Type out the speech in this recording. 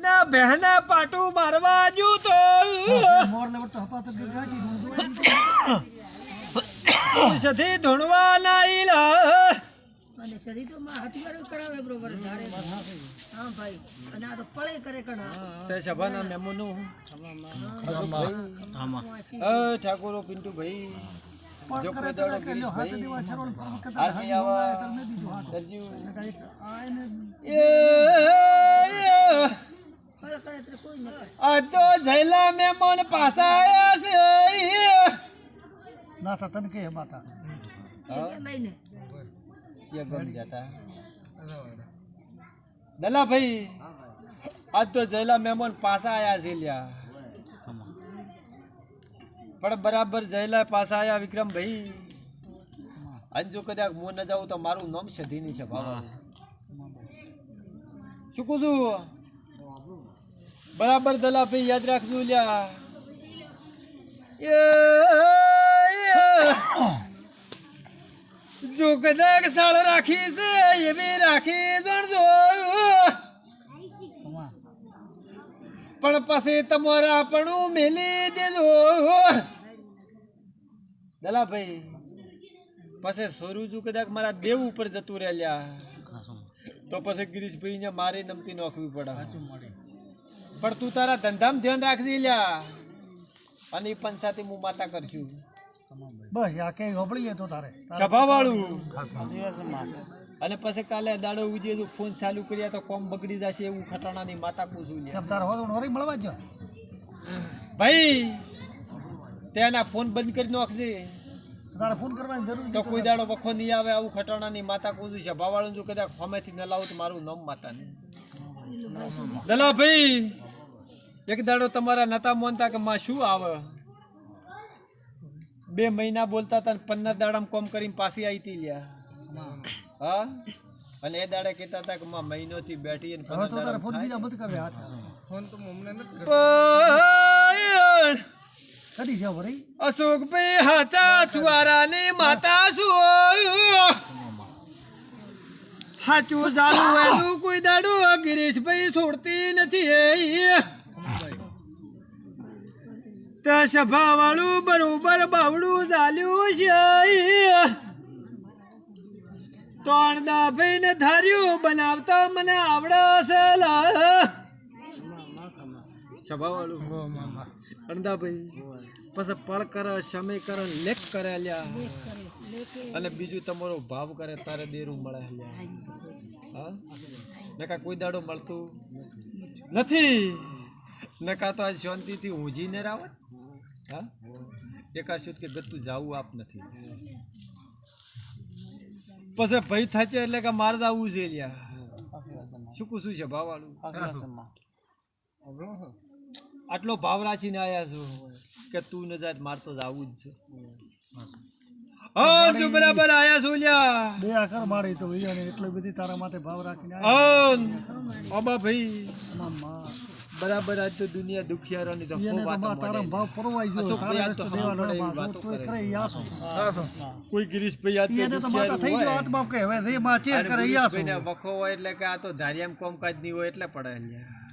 ના બહેના પાટું મારવા જુ તો મોર લેવર તો હપા તો ગાજી સધી ધૂણવા નાઈ લા અને સદી તો માં હથિયારો કરાવે બરોબર ધારે હા ભાઈ અને આ તો પળે કરે કણા તે સભાના મેમોનો આમાં ઠાકોરો પિન્ટુ ભાઈ જો કરે કોઈ તો દાડો કે ગિરીશ હાથે ભાઈ દેવા છરોલ પર કતા આરતી આવા તમે દીધું હાથ સરજી આઈને પળ કરે તો કોઈ ન કરે આ તો જયલા મેમોન પાછા આયા છે ના થા તને કે માતા કે લઈને કે ગમ જાતા દલા ભાઈ આજ તો જયલા મેમોન પાછા આયા છે લ્યા પણ બરાબર જયલા પાછા આયા વિક્રમ ભાઈ આજ જો કદાચ હું ન જાઉં તો મારું નામ સધીની છે બાબા શું કહું છું બરાબર દલા ભાઈ યાદ રાખજો લ્યા જો કદાચ સાળ રાખી છે એવી રાખી જણજો પણ પછી તમારા આપણું મેલી દેજો દલા ભાઈ પછી સોરુજુ કદાચ મારા દેવ ઉપર જતું રહ્યા તો પછી ગિરીશભાઈ ને મારી નમતી નોખવી પડે પણ તું તારા ધંધામાં ધ્યાન રાખજે લ્યા અને એ પંચાયતી હું માતા કરશું બસ આ કે હોબળીએ તો તારે સભા વાળું અને પછી કાલે દાડો ઉજે જો ફોન ચાલુ કર્યા તો કોમ બગડી જશે એવું ખટાણાની માતા પૂછું લ્યા કેમ તારે હોતો નોરી મળવા જો ભાઈ તેના ફોન બંધ કરી નાખજે તારે ફોન કરવાની જરૂર તો કોઈ દાડો વખો નહીં આવે આવું ખટાણાની માતા કૂદું છે ભાવાળું જો કદાચ ફમેથી ન લાવું તો મારું નામ માતા નહીં દલા ભાઈ એક દાડો તમારા નતા મોનતા કે માં શું આવે 2 મહિના બોલતા હતા 15 દાડામાં કોમ કરીને પાછી આવી હતી લ્યા હા અને એ દાડે કહેતા હતા કે માં મહિનોથી બેઠી અને 15 હવે તો તારે ફોન બીજા દાડા મત કરે હાથ ફોન તો મમને નથી કદી જાવ ભરી અશોકભાઈ હતા છુઆરાની માતા શું હાચું ચાલુ એનું કોઈ દાડો ગિરીશભાઈ છોડતી નથી તે સભા વાળું બરોબર બાવડું ચાલ્યું છે તો અણદાભાઈ ને ધાર્યું બનાવતા મને આવડે છે સભા વાળું અણદાભાઈ પછી પળ કરે સમય કરે લેખ કરે લ્યા અને બીજું તમારો ભાવ કરે તારે દેરું મળે લ્યા હા નકા કોઈ દાડો મળતું નથી નકા તો આજ શાંતિથી ઊંઝી ને રાવત હા એકાશુત કે ગતું જાવું આપ નથી પછી ભય થાચે એટલે કે મારે આવું છે લ્યા શું કુશું છે ભાવવાળું આટલો ભાવ રાખીને આયા છો કે તું ન જાત મારતો જ આવું જ છે હા તું બરાબર આયા છો લ્યા બે આકર મારી તો ઈ અને એટલી બધી તારા માથે ભાવ રાખીને ઓબા ભાઈ આયા બરાબર આજ તો દુનિયા દુખિયારોની તો એને તો માં તારા ભાવ પરવાઈ ગયો તારે તો દેવા નડે માં વાતો તો કરે ઈ આસો કોઈ ગિરીશભાઈ આજ એને તો માતા થઈ ગયો હાથ બાપ કે હવે રે માં ચેર કરે ઈ આસો વખો હોય એટલે કે આ તો ધારિયામ કોમકાજ ની હોય એટલે પડે લ્યા